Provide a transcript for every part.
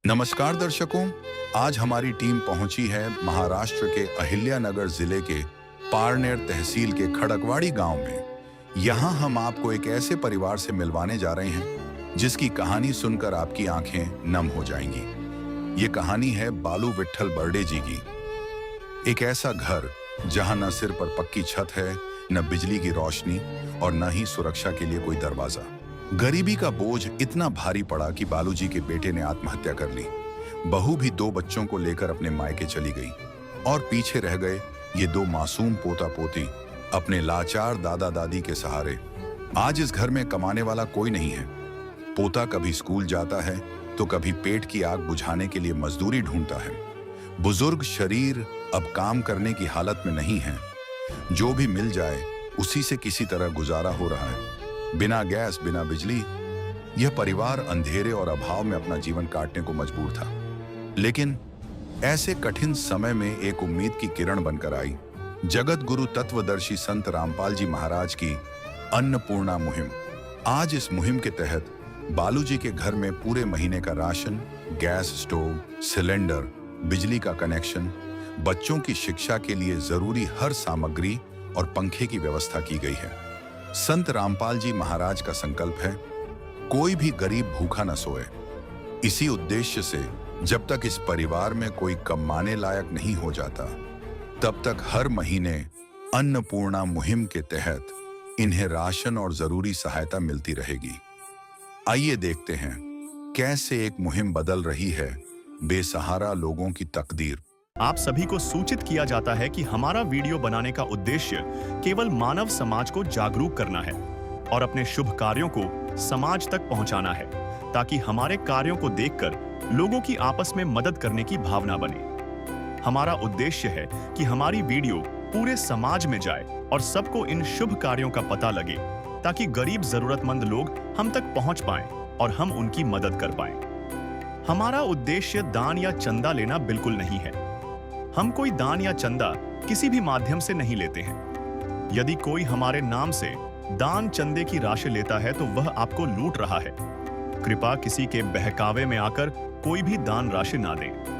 नमस्कार दर्शकों, आज हमारी टीम पहुंची है महाराष्ट्र के अहिल्यानगर जिले के पारनेर तहसील के खड़कवाड़ी गांव में। यहां हम आपको एक ऐसे परिवार से मिलवाने जा रहे हैं जिसकी कहानी सुनकर आपकी आंखें नम हो जाएंगी। ये कहानी है बालू विट्ठल बर्डे जी की। एक ऐसा घर जहां न सिर पर पक्की छत है, न बिजली की रोशनी और न ही सुरक्षा के लिए कोई दरवाजा। गरीबी का बोझ इतना भारी पड़ा कि बालूजी के बेटे ने आत्महत्या कर ली। बहू भी 2 बच्चों को लेकर अपने मायके चली गई और पीछे रह गए ये 2 मासूम पोता पोती अपने लाचार दादा दादी के सहारे। आज इस घर में कमाने वाला कोई नहीं है। पोता कभी स्कूल जाता है तो कभी पेट की आग बुझाने के लिए मजदूरी ढूंढता है। बुजुर्ग शरीर अब काम करने की हालत में नहीं है। जो भी मिल जाए उसी से किसी तरह गुजारा हो रहा है। बिना गैस, बिना बिजली, यह परिवार अंधेरे और अभाव में अपना जीवन काटने को मजबूर था। लेकिन ऐसे कठिन समय में एक उम्मीद की किरण बनकर आई। जगत गुरु तत्वदर्शी संत रामपाल जी महाराज की अन्नपूर्णा मुहिम। आज इस मुहिम के तहत बालूजी के घर में पूरे महीने का राशन, गैस स्टोव, सिलेंडर, बिजली का कनेक्शन, बच्चों की शिक्षा के लिए जरूरी हर सामग्री और पंखे की व्यवस्था की गई है। संत रामपाल जी महाराज का संकल्प है, कोई भी गरीब भूखा न सोए। इसी उद्देश्य से जब तक इस परिवार में कोई कमाने लायक नहीं हो जाता, तब तक हर महीने अन्नपूर्णा मुहिम के तहत इन्हें राशन और जरूरी सहायता मिलती रहेगी। आइए देखते हैं कैसे एक मुहिम बदल रही है बेसहारा लोगों की तकदीर। आप सभी को सूचित किया जाता है कि हमारा वीडियो बनाने का उद्देश्य केवल मानव समाज को जागरूक करना है और अपने शुभ कार्यों को समाज तक पहुंचाना है, ताकि हमारे कार्यों को देखकर लोगों की आपस में मदद करने की भावना बने। हमारा उद्देश्य है कि हमारी वीडियो पूरे समाज में जाए और सबको इन शुभ कार्यों का पता लगे, ताकि गरीब जरूरतमंद लोग हम तक पहुंच पाएं और हम उनकी मदद कर पाएं। हमारा उद्देश्य दान या चंदा लेना बिल्कुल नहीं है। हम कोई दान या चंदा किसी भी माध्यम से नहीं लेते हैं। यदि कोई हमारे नाम से दान चंदे की राशि लेता है तो वह आपको लूट रहा है। कृपया किसी के बहकावे में आकर कोई भी दान राशि ना दें।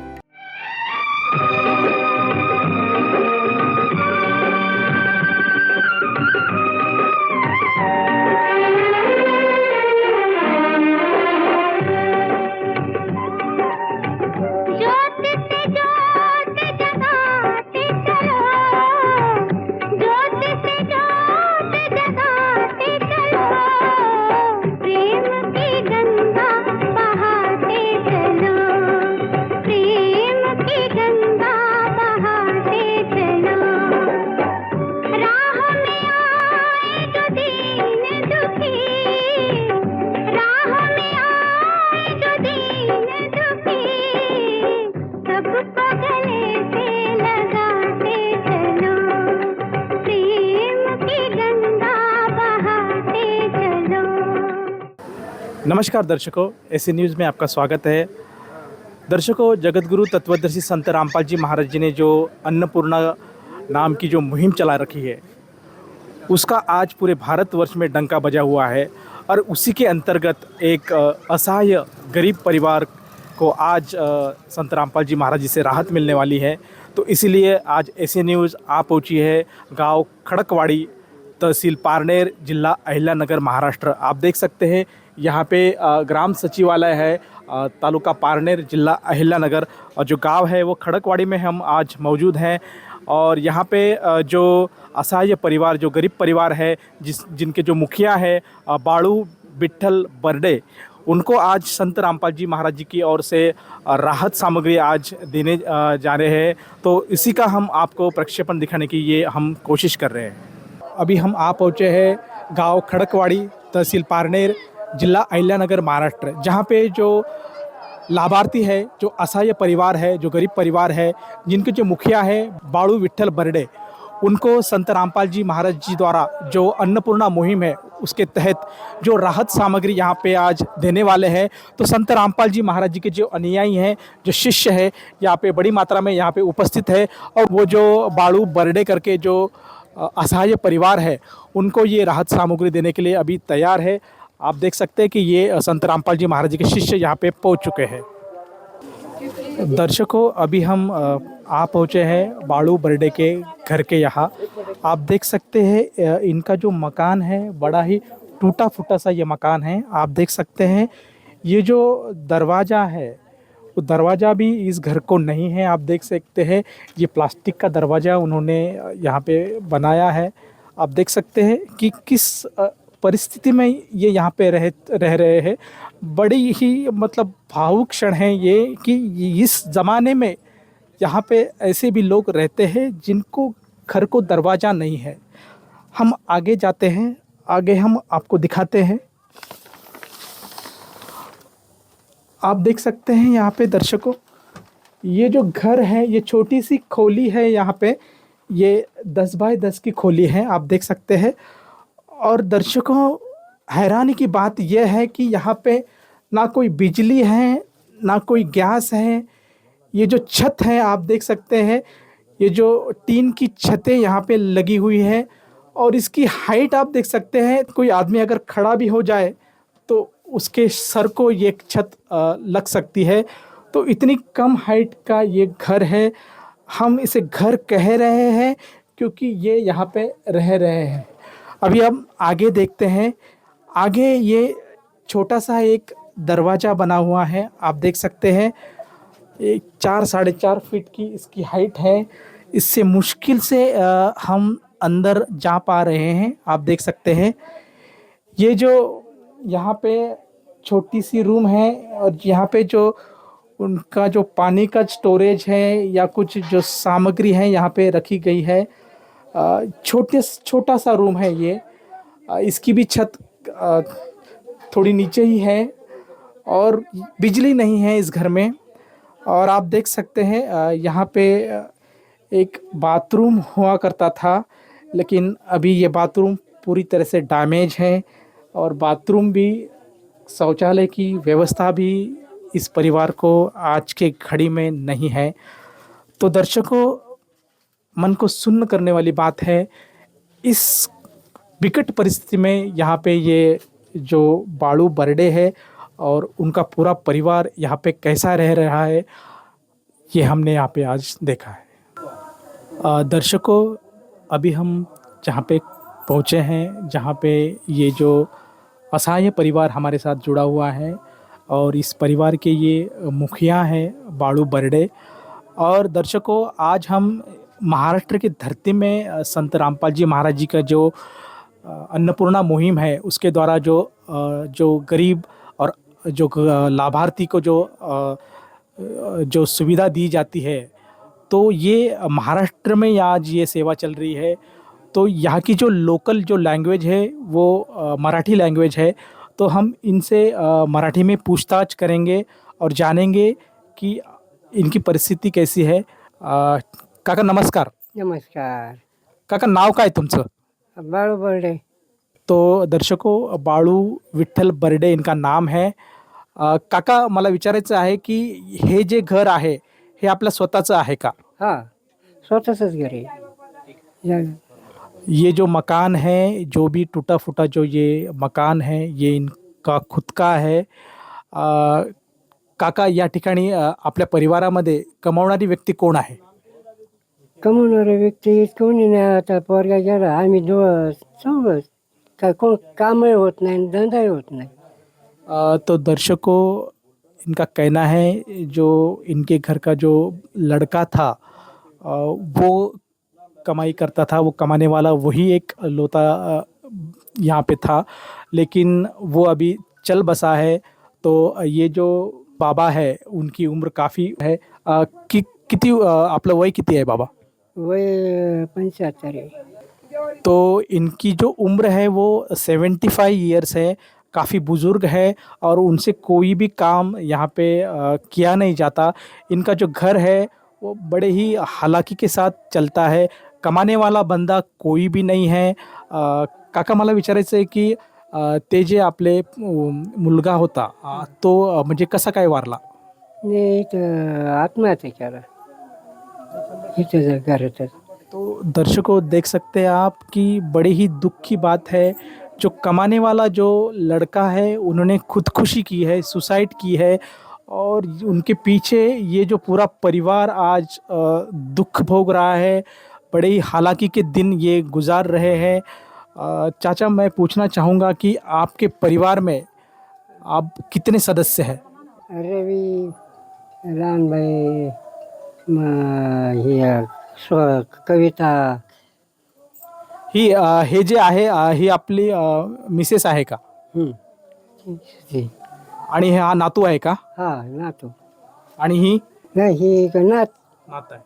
नमस्कार दर्शकों, एसी न्यूज़ में आपका स्वागत है। दर्शकों, जगत गुरु तत्वदर्शी संत रामपाल जी महाराज जी ने जो अन्नपूर्णा नाम की जो मुहिम चला रखी है, उसका आज पूरे भारतवर्ष में डंका बजा हुआ है और उसी के अंतर्गत एक असहाय गरीब परिवार को आज संत रामपाल जी महाराज जी से राहत मिलने वाली है। तो इसीलिए आज एसी न्यूज़ आ पहुँची है गाँव खड़कवाड़ी, तहसील पारनेर, जिला अहिल्यानगर, महाराष्ट्र। आप देख सकते हैं यहाँ पे ग्राम सचिवालय है, तालुका पारनेर, जिला अहिल्यानगर, और जो गांव है वो खड़कवाड़ी में हम आज मौजूद हैं। और यहाँ पे जो असहाय परिवार, जो गरीब परिवार है, जिनके जो मुखिया है बालू विट्ठल बर्डे, उनको आज संत रामपाल जी महाराज जी की ओर से राहत सामग्री आज देने जा रहे हैं। तो इसी का हम आपको प्रक्षेपण दिखाने की ये हम कोशिश कर रहे हैं। अभी हम आ पहुँचे हैं गांव खड़कवाड़ी, तहसील पारनेर, जिला अहिल्यानगर, महाराष्ट्र, जहाँ पे जो लाभार्थी है, जो असहाय परिवार है, जो गरीब परिवार है, जिनके जो मुखिया है बालू विट्ठल बर्डे, उनको संत रामपाल जी महाराज जी द्वारा जो अन्नपूर्णा मुहिम है उसके तहत जो राहत सामग्री यहाँ पे आज देने वाले हैं। तो संत रामपाल जी महाराज जी के जो अनुयायी हैं, जो शिष्य है, यहाँ पे बड़ी मात्रा में यहाँ पे उपस्थित है। और वो जो बालू बर्डे करके जो असहाय परिवार है, उनको ये राहत सामग्री देने के लिए अभी तैयार है। आप देख सकते हैं कि ये संत रामपाल जी महाराज जी के शिष्य यहाँ पे पहुँच चुके हैं। दर्शकों, अभी हम आ पहुँचे हैं बाळू बर्डे के घर के यहाँ। आप देख सकते हैं इनका जो मकान है बड़ा ही टूटा फूटा सा ये मकान है। आप देख सकते हैं ये जो दरवाज़ा है वो दरवाज़ा भी इस घर को नहीं है। आप देख सकते हैं ये प्लास्टिक का दरवाज़ा उन्होंने यहाँ पे बनाया है। आप देख सकते हैं कि किस परिस्थिति में ये यहाँ पे रह रहे हैं। बड़ी ही मतलब भावुक क्षण है ये कि इस ज़माने में यहाँ पे ऐसे भी लोग रहते हैं जिनको घर को दरवाज़ा नहीं है। हम आगे जाते हैं, आगे हम आपको दिखाते हैं। आप देख सकते हैं यहाँ पे दर्शकों, ये जो घर है ये छोटी सी खोली है। यहाँ पे ये 10 बाय 10 की खोली है, आप देख सकते हैं। और दर्शकों, हैरानी की बात यह है कि यहाँ पे ना कोई बिजली है ना कोई गैस है। ये जो छत है आप देख सकते हैं, ये जो टीन की छतें यहाँ पे लगी हुई है और इसकी हाइट आप देख सकते हैं। कोई आदमी अगर खड़ा भी हो जाए तो उसके सर को ये छत लग सकती है। तो इतनी कम हाइट का ये घर है। हम इसे घर कह रहे हैं क्योंकि ये यहाँ पे रह रहे हैं। अभी हम आगे देखते हैं। आगे ये छोटा सा एक दरवाज़ा बना हुआ है, आप देख सकते हैं। एक 4 साढ़े 4 फीट की इसकी हाइट है। इससे मुश्किल से हम अंदर जा पा रहे हैं, आप देख सकते हैं। ये जो यहाँ पे छोटी सी रूम है और यहाँ पे जो उनका जो पानी का स्टोरेज है या कुछ जो सामग्री है यहाँ पे रखी गई है। छोटा सा रूम है ये। इसकी भी छत थोड़ी नीचे ही है और बिजली नहीं है इस घर में। और आप देख सकते हैं यहाँ पे एक बाथरूम हुआ करता था, लेकिन अभी ये बाथरूम पूरी तरह से डैमेज है और बाथरूम भी, शौचालय की व्यवस्था भी इस परिवार को आज के घड़ी में नहीं है। तो दर्शकों, मन को सुन्न करने वाली बात है। इस विकट परिस्थिति में यहाँ पे ये जो बाळू बर्डे है और उनका पूरा परिवार यहाँ पे कैसा रह रहा है, ये हमने यहाँ पे आज देखा है। दर्शकों, अभी हम जहाँ पे पहुँचे हैं, जहाँ पे ये जो असहाय परिवार हमारे साथ जुड़ा हुआ है और इस परिवार के ये मुखिया हैं बाळू बर्डे। और दर्शकों, आज हम महाराष्ट्र की धरती में संत रामपाल जी महाराज जी का जो अन्नपूर्णा मुहिम है उसके द्वारा जो गरीब और जो लाभार्थी को जो सुविधा दी जाती है, तो ये महाराष्ट्र में आज ये सेवा चल रही है। तो यहाँ की जो लोकल जो लैंग्वेज है वो मराठी लैंग्वेज है। तो हम इनसे मराठी में पूछताछ करेंगे और जानेंगे कि इनकी परिस्थिती कैसी है। काका नमस्कार. नमस्कार. काका, नाव काय तुमचं? बाळू बर्डे. तो दर्शकों, बाळू विठ्ठल बर्डे इनका नाम है। काका, मला विचारायचं आहे की हे जे घर आहे हे आपलं स्वतःचं आहे का? हा, स्वतःच घरी. ये जो मकान है, जो भी टूटा फूटा जो ये मकान है, ये इनका खुद का है। काका, या ठिकाणी आपल्या परिवारामध्ये कमावणारी व्यक्ती कोण आहे? कमवणारे व्यक्ती कोणी नाही. आता पोरगा गेला, आम्ही चौघच. काय कोण कामही होत नाही, धंदाही होत नाही. तो दर्शकों, इनका कहना है जो इनके घर का जो लड़का था वो कमाई करता था, वो कमाने वाला वही एक लौता यहाँ पे था, लेकिन वो अभी चल बसा है। तो ये जो बाबा है उनकी उम्र काफ़ी है। किती आपलं वय किती आहे बाबा? वय 75 आहे. तो इनकी जो उम्र है वो 75 ईयर्स है, काफ़ी बुज़ुर्ग है और उनसे कोई भी काम यहाँ पे किया नहीं जाता। इनका जो घर है वो बड़े ही हालाकी के साथ चलता है, कमाने वाला बंदा कोई भी नहीं है। काका, मला विचारायचं आहे की ते जे आपले मुलगा होता तो म्हणजे कसा काय वारला? मी इथं आत्महत्या केला. इथं घरातच. तो दर्शकों, देख सकते हैं आप कि बड़ी ही दुख की बात है। जो कमाने वाला जो लड़का है उन्होंने खुदकुशी की है, सुसाइड की है और उनके पीछे ये जो पूरा परिवार आज दुख भोग रहा है, बड़े ही हालांकि के दिन ये गुजार रहे हैं। चाचा, मैं पूछना चाहूँगा कि आपके परिवार में आप कितने सदस्य हैं? रवी, लहान भाई, ही कविता, हे जे आहे ही आपली मिसेस आहे का? ती. आणि हा नातू आहे का? हा नातू. आणि ही नाही ही नात. नात आहे।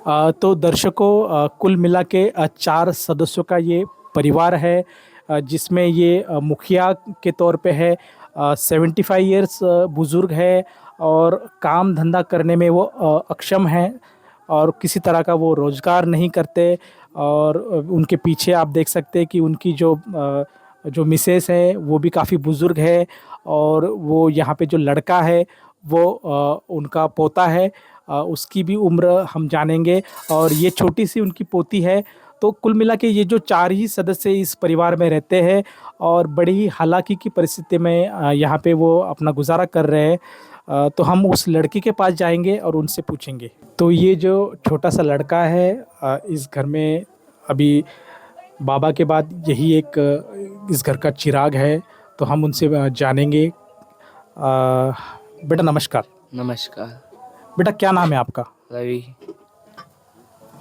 हाँ तो दर्शकों, कुल मिला के 4 सदस्यों का ये परिवार है, जिसमें ये मुखिया के तौर पे है, 75 इयर्स बुज़ुर्ग है और काम धंधा करने में वो अक्षम हैं और किसी तरह का वो रोज़गार नहीं करते। और उनके पीछे आप देख सकते हैं कि उनकी जो मिसेस है वो भी काफ़ी बुज़ुर्ग है और वो यहाँ पे जो लड़का है वो उनका पोता है, उसकी भी उम्र हम जानेंगे और ये छोटी सी उनकी पोती है। तो कुल मिला के ये जो 4 ही सदस्य इस परिवार में रहते हैं और बड़ी ही हालांकि की परिस्थिति में यहाँ पे वो अपना गुजारा कर रहे हैं। तो हम उस लड़की के पास जाएंगे और उनसे पूछेंगे। तो ये जो छोटा सा लड़का है, इस घर में अभी बाबा के बाद यही एक इस घर का चिराग है, तो हम उनसे जानेंगे। बेटा नमस्कार। नमस्कार। बेटा क्या नाम है आपका? रवि।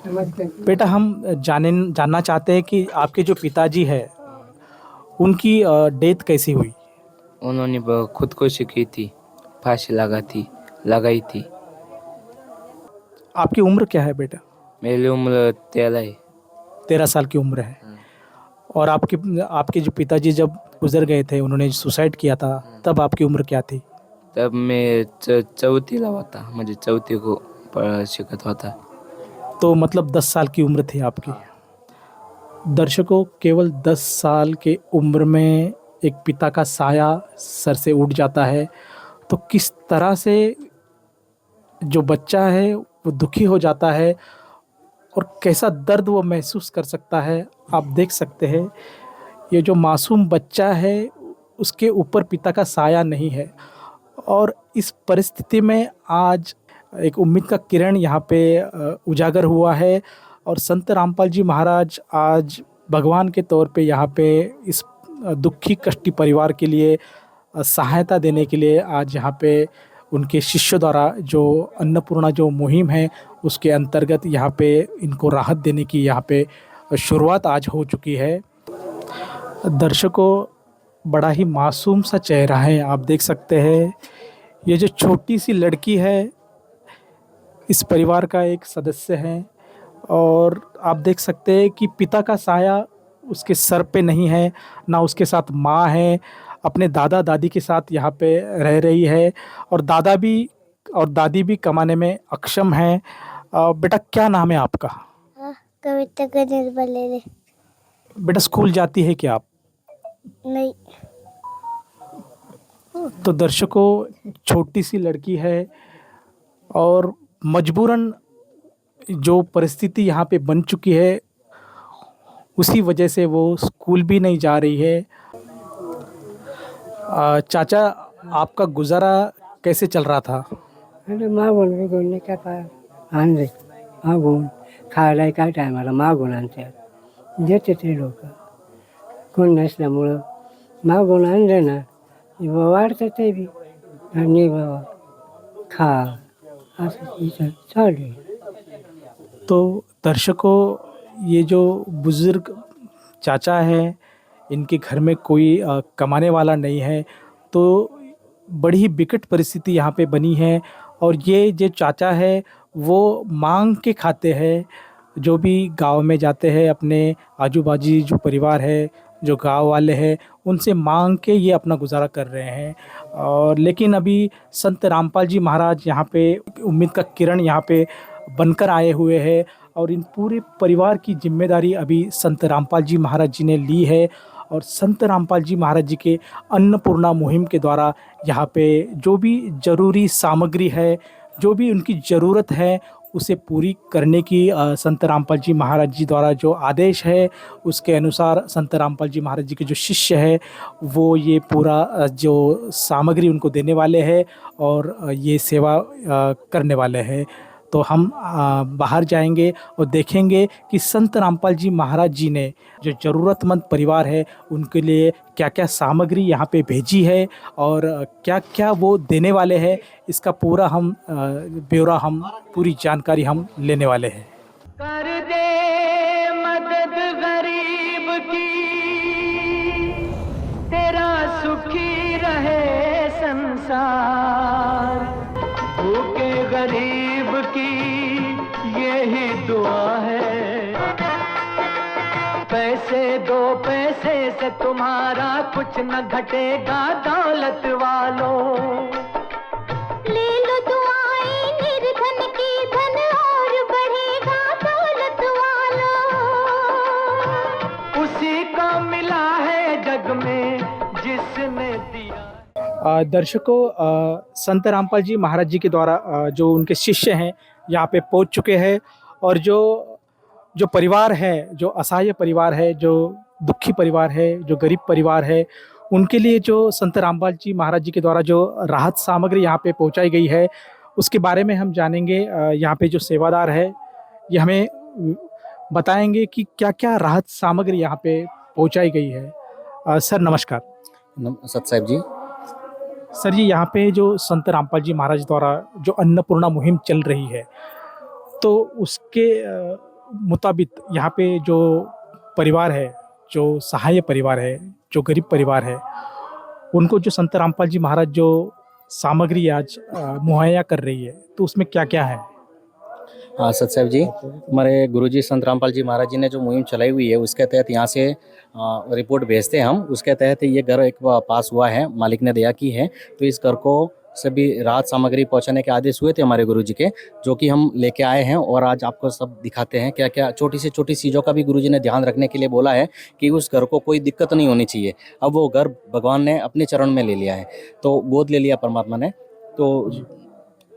बेटा हम जानना चाहते हैं कि आपके जो पिताजी है उनकी डेथ कैसी हुई? उन्होंने खुदकुशी की थी, फांसी लगाई थी। आपकी उम्र क्या है बेटा? मेरी उम्र 13 है। 13 साल की उम्र है। और आपके जो पिताजी जब गुजर गए थे, उन्होंने सुसाइड किया था, तब आपकी उम्र क्या थी? तब मैं चौथीला होता, म्हणजे चौथी को शिकत होता। तो मतलब 10 साल की उम्र थी आपकी। दर्शकों, केवल 10 साल के उम्र में एक पिता का साया सर से उठ जाता है, तो किस तरह से जो बच्चा है वो दुखी हो जाता है और कैसा दर्द वो महसूस कर सकता है, आप देख सकते हैं। ये जो मासूम बच्चा है उसके ऊपर पिता का साया नहीं है और इस परिस्थिति में आज एक उम्मीद का किरण यहाँ पे उजागर हुआ है और संत रामपाल जी महाराज आज भगवान के तौर पे यहाँ पे इस दुखी कष्टी परिवार के लिए सहायता देने के लिए आज यहाँ पे उनके शिष्यों द्वारा जो अन्नपूर्णा जो मुहिम है उसके अंतर्गत यहाँ पे इनको राहत देने की यहाँ पे शुरुआत आज हो चुकी है। दर्शकों, बड़ा ही मासूम सा चेहरा है, आप देख सकते हैं। ये जो छोटी सी लड़की है इस परिवार का एक सदस्य है और आप देख सकते हैं कि पिता का साया उसके सर पे नहीं है, ना उसके साथ माँ है, अपने दादा दादी के साथ यहाँ पे रह रही है और दादी भी कमाने में अक्षम हैं। बेटा क्या नाम है आपका? कविता गणेश बलेले। बेटा स्कूल जाती है क्या आप? नहीं। तो दर्शकों, छोटी सी लड़की है और मजबूरन जो परिस्थिति यहाँ पे बन चुकी है उसी वजह से वो स्कूल भी नहीं जा रही है। चाचा, आपका गुजारा कैसे चल रहा था? आणि मागून बिगून काय पाय आणले, मागून खायला काय टायमाला मागून आणतात, देते ते लोक. कोण नसल्यामुळं मागून आणले ना वाढतं ते बी आणि बाबा खा असं इथं चालू आहे. तो दर्शकों, ये जो बुज़ुर्ग चाचा है, इनके घर में कोई कमाने वाला नहीं है, तो बड़ी ही विकट परिस्थिति यहाँ पे बनी है और ये जो चाचा है वो मांग के खाते हैं। जो भी गांव में जाते हैं, अपने आजू बाजू जो परिवार है, जो गांव वाले हैं, उनसे मांग के ये अपना गुजारा कर रहे हैं। और लेकिन अभी संत रामपाल जी महाराज यहाँ पे उम्मीद का किरण यहाँ पे बनकर आए हुए हैं और इन पूरे परिवार की जिम्मेदारी अभी संत रामपाल जी महाराज जी ने ली है और संत रामपाल जी महाराज जी के अन्नपूर्णा मुहिम के द्वारा यहाँ पे जो भी ज़रूरी सामग्री है, जो भी उनकी ज़रूरत है, उसे पूरी करने की संत रामपाल जी महाराज जी द्वारा जो आदेश है उसके अनुसार संत रामपाल जी महाराज जी के जो शिष्य है वो ये पूरा जो सामग्री उनको देने वाले हैं और ये सेवा करने वाले हैं। तो हम बाहर जाएंगे और देखेंगे कि संत रामपाल जी महाराज जी ने जो ज़रूरतमंद परिवार है उनके लिए क्या क्या सामग्री यहाँ पे भेजी है और क्या क्या वो देने वाले हैं, इसका पूरा हम ब्यौरा हम पूरी जानकारी हम लेने वाले हैं। कर दे मदद गरीब की, तेरा सुखी रहे संसार। भूखे गरीब की यही दुआ है। पैसे दो पैसे से तुम्हारा कुछ न घटेगा दौलत वालों। ले लो दुआएं निर्धन की, धन और बढ़ेगा दौलत वालों। उसी को मिला है जग में जिसने दिया। दर्शकों, संत रामपाल जी महाराज जी के द्वारा जो उनके शिष्य हैं यहाँ पे पहुँच चुके हैं और जो परिवार है, जो असहाय परिवार है, जो दुखी परिवार है, जो गरीब परिवार है, उनके लिए जो संत रामपाल जी महाराज जी के द्वारा जो राहत सामग्री यहाँ पे पहुँचाई गई है उसके बारे में हम जानेंगे। यहाँ पे जो सेवादार है ये हमें बताएंगे कि क्या क्या राहत सामग्री यहाँ पे पहुँचाई गई है। सर नमस्कार। सत साहिब जी। सर जी, यहाँ पे जो संत रामपाल जी महाराज द्वारा जो अन्नपूर्णा मुहिम चल रही है तो उसके मुताबिक यहाँ पे जो परिवार है, जो सहाय परिवार है, जो गरीब परिवार है, उनको जो संत रामपाल जी महाराज जो सामग्री आज मुहैया कर रही है तो उसमें क्या क्या है? हाँ सत साहिब जी, हमारे गुरुजी संत रामपाल जी महाराज जी ने जो मुहिम चलाई हुई है उसके तहत यहाँ से रिपोर्ट भेजते हैं हम। उसके तहत ये घर एक पास हुआ है, मालिक ने दया की है, तो इस घर को सभी राहत सामग्री पहुंचाने के आदेश हुए थे हमारे गुरुजी के, जो कि हम लेके आए हैं और आज आपको सब दिखाते हैं। क्या क्या छोटी से छोटी चीज़ों का भी गुरुजी ने ध्यान रखने के लिए बोला है कि उस घर को कोई दिक्कत नहीं होनी चाहिए। अब वो घर भगवान ने अपने चरण में ले लिया है, तो गोद ले लिया परमात्मा ने, तो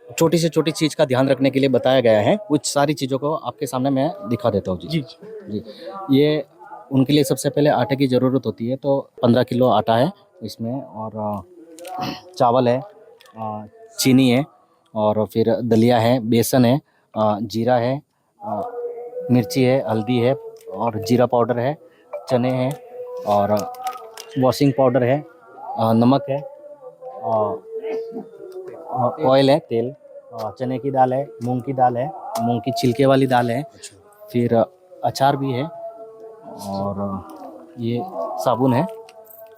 छोटी से छोटी चीज़ का ध्यान रखने के लिए बताया गया है। कुछ सारी चीज़ों को आपके सामने मैं दिखा देता हूँ। जी जी, ये उनके लिए सबसे पहले आटे की ज़रूरत होती है, तो 15 किलो आटा है इसमें, और चावल है, चीनी है, और फिर दलिया है, बेसन है, जीरा है, मिर्ची है, हल्दी है और जीरा पाउडर है, चने हैं और वॉशिंग पाउडर है, नमक है, ऑयल है, तेल, चने की दाल है, मूंग की दाल है, मूंग की छिलके वाली दाल है, फिर अचार भी है, और ये साबुन है,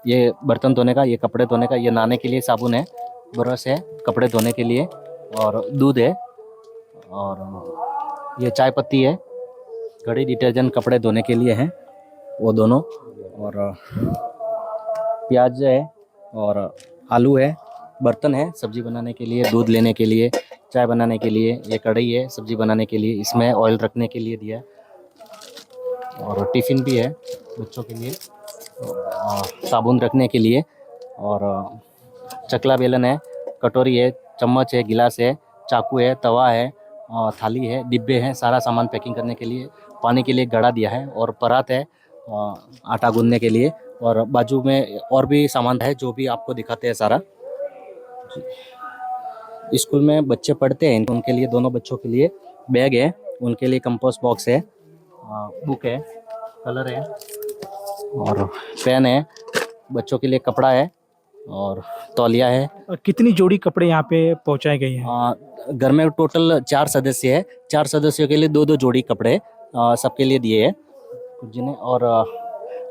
ये बर्तन धोने का, ये कपड़े धोने का, ये नहाने के लिए साबुन है, ब्रश है कपड़े धोने के लिए, और दूध है, और ये चाय पत्ती है, घड़ी डिटर्जेंट कपड़े धोने के लिए है वो दोनों, और प्याज है, और आलू है, बर्तन है सब्जी बनाने के लिए, दूध लेने के लिए, चाय बनाने के लिए, ये कढ़ाई है सब्जी बनाने के लिए, इसमें ऑयल रखने के लिए दिया है, और टिफ़िन भी है बच्चों के लिए, साबुन रखने के लिए, और चकला बेलन है, कटोरी है, चम्मच है, गिलास है, चाकू है, तवा है, थाली है, डिब्बे हैं, सारा सामान पैकिंग करने के लिए, पानी के लिए घड़ा दिया है, और परात है आटा गूंदने के लिए, और बाजू में और भी सामान है जो भी आपको दिखाते हैं सारा। स्कूल में बच्चे पढ़ते हैं, उनके लिए दोनों बच्चों के लिए बैग है, उनके लिए कंपोस्ट बॉक्स है, बुक है, कलर है, और पेन है, बच्चों के लिए कपड़ा है, और तौलिया है। कितनी जोड़ी कपड़े यहाँ पे पहुँचाए गए हैं? घर में टोटल 4 सदस्य है, 4 सदस्यों के लिए 2-2 जोड़ी कपड़े सबके लिए दिए हैं जिन्हें, और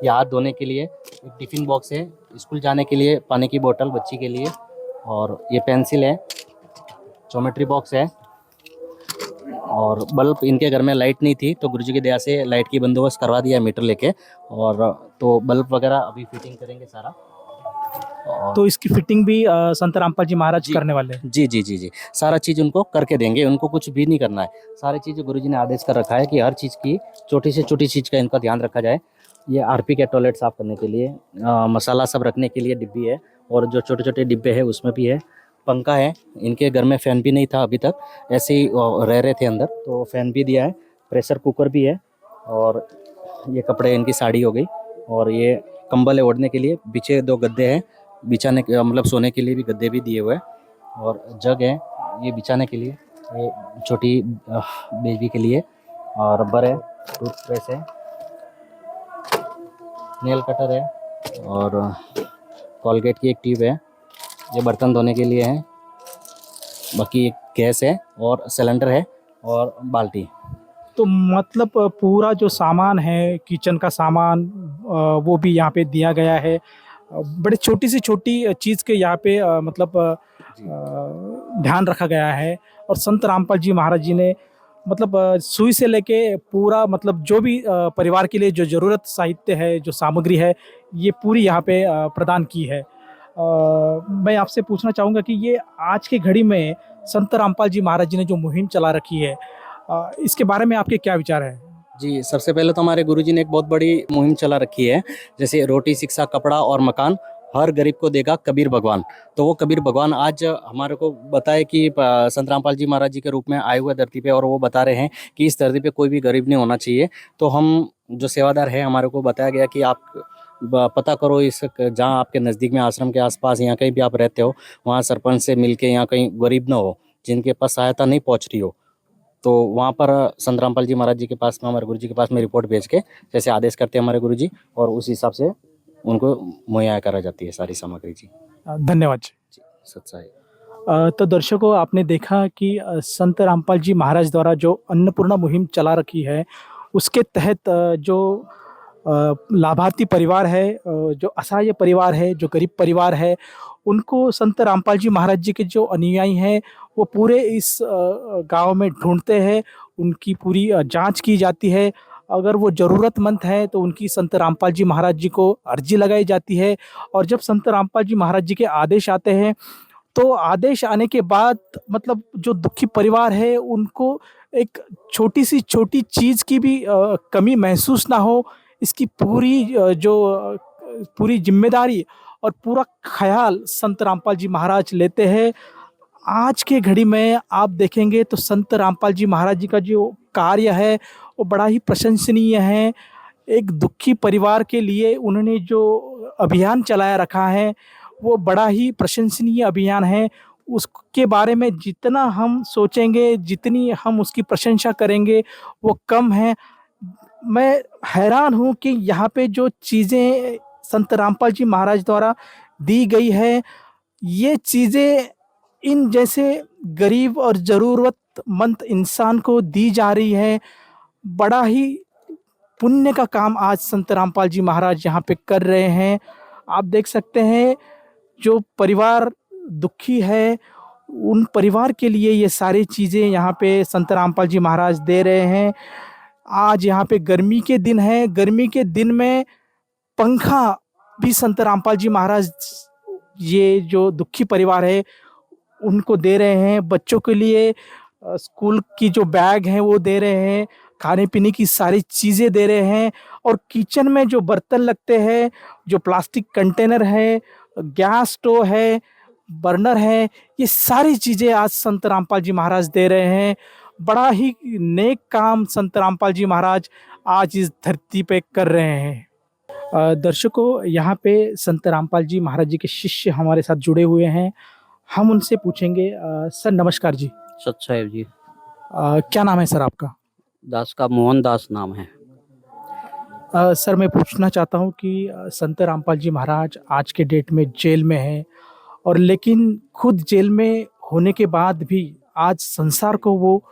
ये हाथ धोने के लिए एक टिफ़िन बॉक्स है, स्कूल जाने के लिए पानी की बोतल बच्ची के लिए, और ये पेंसिल है, ज्योमेट्री बॉक्स है, और बल्ब, इनके घर में लाइट नहीं थी तो गुरुजी की दया से लाइट की बंदोबस्त करवा दिया मीटर लेके, और तो बल्ब वगैरह अभी फिटिंग करेंगे सारा। तो इसकी फिटिंग भी संत रामपाल जी महाराज करने वाले हैं? जी जी जी जी, सारा चीज़ उनको करके देंगे, उनको कुछ भी नहीं करना है, सारी चीज़ गुरुजी ने आदेश कर रखा है कि हर चीज़ की छोटी से छोटी चीज़ का इनका ध्यान रखा जाए। ये आरपी के टॉयलेट साफ़ करने के लिए, मसाला सब रखने के लिए डिब्बी है, और जो छोटे छोटे डिब्बे हैं उसमें भी है, पंखा है, इनके घर में फ़ैन भी नहीं था अभी तक, ऐसे ही रह रहे थे अंदर, तो फ़ैन भी दिया है, प्रेशर कुकर भी है, और ये कपड़े इनकी साड़ी हो गई, और ये कंबल है ओढ़ने के लिए, पीछे 2 गद्दे हैं बिछाने के, मतलब सोने के लिए भी गद्दे भी दिए हुए हैं, और जग है ये बिछाने के लिए, ये छोटी बेबी के लिए, और रबर है, टूथब्रश है, नेल कटर है, और कोलगेट की एक ट्यूब है, ये बर्तन धोने के लिए है, बाकी एक गैस है और सिलेंडर है और बाल्टी। तो मतलब पूरा जो सामान है किचन का सामान वो भी यहाँ पे दिया गया है। बड़े छोटी से छोटी चीज़ के यहाँ पे मतलब ध्यान रखा गया है। और संत रामपाल जी महाराज जी ने मतलब सुई से लेके पूरा मतलब जो भी परिवार के लिए जो ज़रूरत साहित्य है, जो सामग्री है, ये पूरी यहाँ पे प्रदान की है। मैं आपसे पूछना चाहूँगा कि ये आज की घड़ी में संत रामपाल जी महाराज जी ने जो मुहिम चला रखी है, इसके बारे में आपके क्या विचार है? जी, सबसे पहले तो हमारे गुरुजी ने एक बहुत बड़ी मुहिम चला रखी है, जैसे रोटी, शिक्षा, कपड़ा और मकान हर गरीब को देगा कबीर भगवान। तो वो कबीर भगवान आज हमारे को बताए कि संत रामपाल जी महाराज जी के रूप में आए हुए धरती पे, और वो बता रहे हैं कि इस धरती पे कोई भी गरीब नहीं होना चाहिए। तो हम जो सेवादार है, हमारे को बताया गया कि आप पता करो इस जहाँ आपके नज़दीक में आश्रम के आसपास या कहीं भी आप रहते हो, वहाँ सरपंच से मिलके यहाँ कहीं गरीब ना हो, जिनके पास सहायता नहीं पहुँच रही हो, तो वहाँ पर संत रामपाल जी महाराज जी के पास में, हमारे गुरुजी के पास में रिपोर्ट भेज के जैसे आदेश करते हैं हमारे गुरुजी, और उस हिसाब से उनको मुहैया करा जाती है सारी सामग्री। जी धन्यवाद जी। सच्चाई। तो दर्शकों, आपने देखा कि संत रामपाल जी महाराज द्वारा जो अन्नपूर्णा मुहिम चला रखी है, उसके तहत जो लाभार्थी परिवार है, जो असहाय परिवार है, जो गरीब परिवार है, उनको संत रामपाल जी महाराज जी के जो अनुयायी हैं वो पूरे इस गांव में ढूंढते हैं। उनकी पूरी जांच की जाती है। अगर वो ज़रूरतमंद है तो उनकी संत रामपाल जी महाराज जी को अर्जी लगाई जाती है। और जब संत रामपाल जी महाराज जी के आदेश आते हैं, तो आदेश आने के बाद मतलब जो दुखी परिवार है उनको एक छोटी सी छोटी चीज़ की भी कमी महसूस ना हो, इसकी पूरी पूरी जिम्मेदारी और पूरा ख्याल संत रामपाल जी महाराज लेते हैं। आज के घड़ी में आप देखेंगे तो संत रामपाल जी महाराज जी का जो कार्य है वो बड़ा ही प्रशंसनीय है। एक दुखी परिवार के लिए उन्होंने जो अभियान चलाया रखा है वो बड़ा ही प्रशंसनीय अभियान है। उसके बारे में जितना हम सोचेंगे, जितनी हम उसकी प्रशंसा करेंगे, वो कम है। मैं हैरान हूँ कि यहाँ पे जो चीज़ें संत रामपाल जी महाराज द्वारा दी गई है, ये चीज़ें इन जैसे गरीब और ज़रूरतमंद इंसान को दी जा रही है। बड़ा ही पुण्य का काम आज संत रामपाल जी महाराज यहाँ पे कर रहे हैं। आप देख सकते हैं, जो परिवार दुखी है उन परिवार के लिए ये सारी चीज़ें यहाँ पे संत रामपाल जी महाराज दे रहे हैं। आज यहाँ पे गर्मी के दिन है, गर्मी के दिन में पंखा भी संत रामपाल जी महाराज ये जो दुखी परिवार है उनको दे रहे हैं। बच्चों के लिए स्कूल की जो बैग हैं वो दे रहे हैं, खाने पीने की सारी चीज़ें दे रहे हैं। और किचन में जो बर्तन लगते हैं, जो प्लास्टिक कंटेनर है, गैस स्टोव है, बर्नर है, ये सारी चीज़ें आज संत रामपाल जी महाराज दे रहे हैं। बड़ा ही नेक काम संत रामपाल जी महाराज आज इस धरती पे कर रहे हैं। दर्शकों, यहाँ पे संत रामपाल जी महाराज जी के शिष्य हमारे साथ जुड़े हुए हैं। हम उनसे पूछेंगे। सर नमस्कार जी। सत साहेब जी। क्या नाम है सर आपका? दास का मोहन दास नाम है। सर मैं पूछना चाहता हूँ कि संत रामपाल जी महाराज आज के डेट में जेल में हैं, और लेकिन खुद जेल में होने के बाद भी आज संसार को वो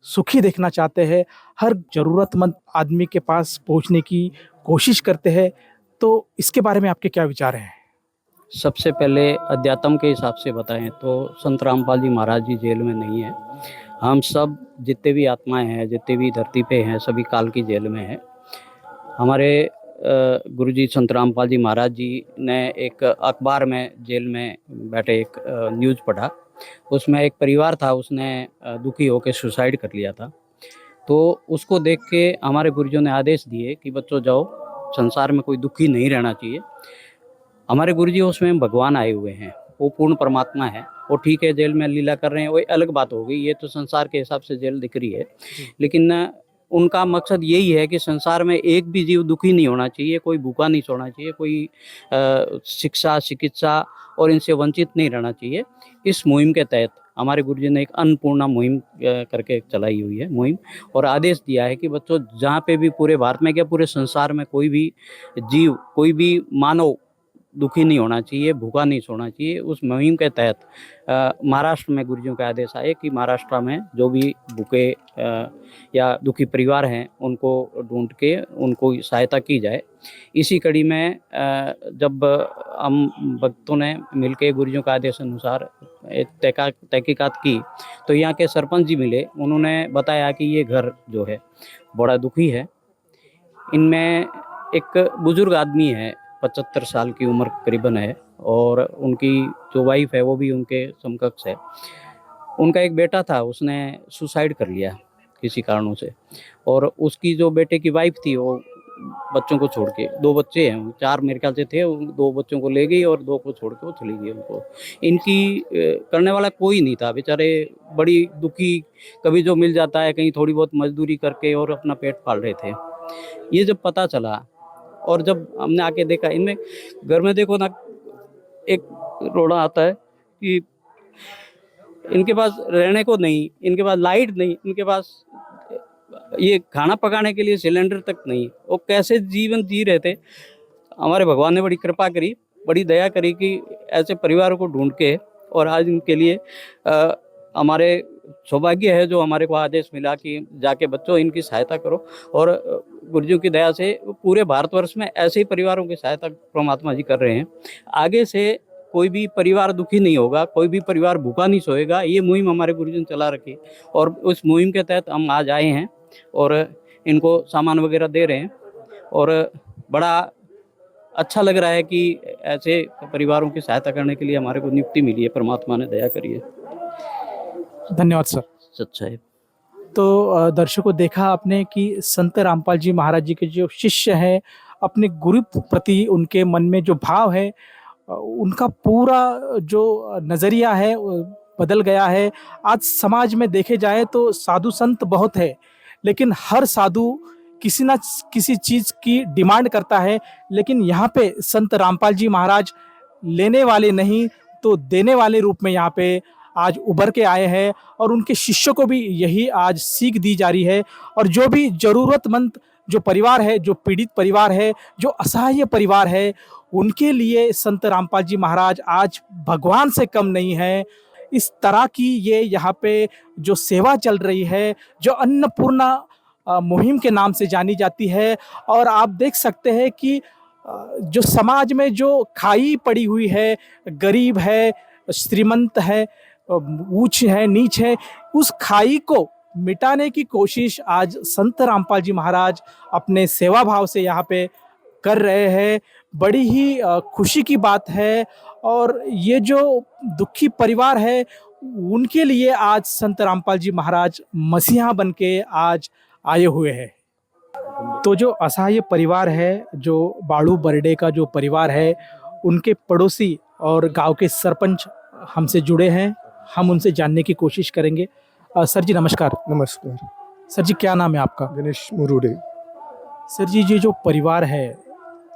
सुखी देखना चाहते हैं। हर ज़रूरतमंद आदमी के पास पहुँचने की कोशिश करते हैं। तो इसके बारे में आपके क्या विचार हैं? सबसे पहले अध्यात्म के हिसाब से बताएं तो संत रामपाल जी महाराज जी जेल में नहीं है। हम सब जितने भी आत्माएं हैं, जितने भी धरती पे हैं, सभी काल की जेल में हैं। हमारे गुरुजी संत रामपाल जी महाराज जी ने एक अखबार में जेल में बैठे एक न्यूज़ पढ़ा। उसमें एक परिवार था, उसने दुखी होकर सुसाइड कर लिया था। तो उसको देख के हमारे गुरुजों ने आदेश दिए कि बच्चों जाओ, संसार में कोई दुखी नहीं रहना चाहिए। हमारे गुरुजी उसमें भगवान आए हुए हैं, वो पूर्ण परमात्मा है। वो ठीक है जेल में लीला कर रहे हैं, वो अलग बात हो गई, ये तो संसार के हिसाब से जेल दिख रही है। लेकिन उनका मकसद यही है कि संसार में एक भी जीव दुखी नहीं होना चाहिए, कोई भूखा नहीं सोना चाहिए, कोई शिक्षा चिकित्सा और इनसे वंचित नहीं रहना चाहिए। इस मुहिम के तहत हमारे गुरुजी ने एक अन्नपूर्णा मुहिम करके चलाई हुई है मुहिम, और आदेश दिया है कि बच्चों जहाँ पे भी पूरे भारत में क्या पूरे संसार में कोई भी जीव, कोई भी मानव दुखी नहीं होना चाहिए, भूखा नहीं सोना चाहिए। उस मुहिम के तहत महाराष्ट्र में गुरुजियों का आदेश आए कि महाराष्ट्र में जो भी भूखे या दुखी परिवार हैं उनको ढूंढ के उनको सहायता की जाए। इसी कड़ी में जब हम भक्तों ने मिलकर गुरुजियों का आदेश अनुसार तहकीकात की तो यहाँ के सरपंच जी मिले, उन्होंने बताया कि ये घर जो है बड़ा दुखी है। इनमें एक बुजुर्ग आदमी है, 75 साल की उम्र करीबन है, और उनकी जो वाइफ है वो भी उनके समकक्ष है। उनका एक बेटा था, उसने सुसाइड कर लिया किसी कारणों से, और उसकी जो बेटे की वाइफ थी वो बच्चों को छोड़ के, 2 बच्चे हैं, 4 मेरे ख्याल से थे, 2 बच्चों को ले गई और 2 को छोड़ के वो चली गई। उनको इनकी करने वाला कोई नहीं था, बेचारे बड़ी दुखी, कभी जो मिल जाता है कहीं थोड़ी बहुत मजदूरी करके और अपना पेट पाल रहे थे। ये जब पता चला और जब हमने आके देखा, इनमें घर में देखो ना, एक रोना आता है कि इनके पास रहने को नहीं, इनके पास लाइट नहीं, इनके पास ये खाना पकाने के लिए सिलेंडर तक नहीं। वो कैसे जीवन जी रहे थे। हमारे भगवान ने बड़ी कृपा करी, बड़ी दया करी कि ऐसे परिवारों को ढूंढ के, और आज इनके लिए हमारे सौभाग्य है जो हमारे को आदेश मिला कि जाके बच्चों इनकी सहायता करो। और गुरुजियों की दया से पूरे भारतवर्ष में ऐसे ही परिवारों की सहायता परमात्मा जी कर रहे हैं। आगे से कोई भी परिवार दुखी नहीं होगा, कोई भी परिवार भूखा नहीं सोएगा। ये मुहिम हमारे गुरुजी ने चला रखी, और उस मुहिम के तहत हम आज आए हैं और इनको सामान वगैरह दे रहे हैं, और बड़ा अच्छा लग रहा है कि ऐसे परिवारों की सहायता करने के लिए हमारे को नियुक्ति मिली है, परमात्मा ने दया करी है। धन्यवाद सर। सच्चा है। तो दर्शकों, देखा आपने कि संत रामपाल जी महाराज जी के जो शिष्य हैं, अपने गुरु प्रति उनके मन में जो भाव है, उनका पूरा जो नज़रिया है बदल गया है। आज समाज में देखे जाए तो साधु संत बहुत है, लेकिन हर साधु किसी न किसी चीज़ की डिमांड करता है। लेकिन यहाँ पे संत रामपाल जी महाराज लेने वाले नहीं तो देने वाले रूप में यहाँ पे आज उभर के आए हैं, और उनके शिष्यों को भी यही आज सीख दी जा रही है। और जो भी ज़रूरतमंद जो परिवार है, जो पीड़ित परिवार है, जो असहाय परिवार है, उनके लिए संत रामपाल जी महाराज आज भगवान से कम नहीं है। इस तरह की ये यहाँ पे जो सेवा चल रही है, जो अन्नपूर्णा मुहिम के नाम से जानी जाती है। और आप देख सकते हैं कि जो समाज में जो खाई पड़ी हुई है, गरीब है, श्रीमंत है, ऊंच है, नीच है, उस खाई को मिटाने की कोशिश आज संत रामपाल जी महाराज अपने सेवा भाव से यहाँ पे कर रहे हैं। बड़ी ही खुशी की बात है। और ये जो दुखी परिवार है, उनके लिए आज संत रामपाल जी महाराज मसीहा बन के आज आए हुए हैं। तो जो असहाय परिवार है, जो बाड़ू बरडे का जो परिवार है, उनके पड़ोसी और गांव के सरपंच हमसे जुड़े हैं, हम उनसे जानने की कोशिश करेंगे। सर जी नमस्कार। नमस्कार। सर जी क्या नाम है आपका? गणेश मुरुडे। सर जी, ये जो परिवार है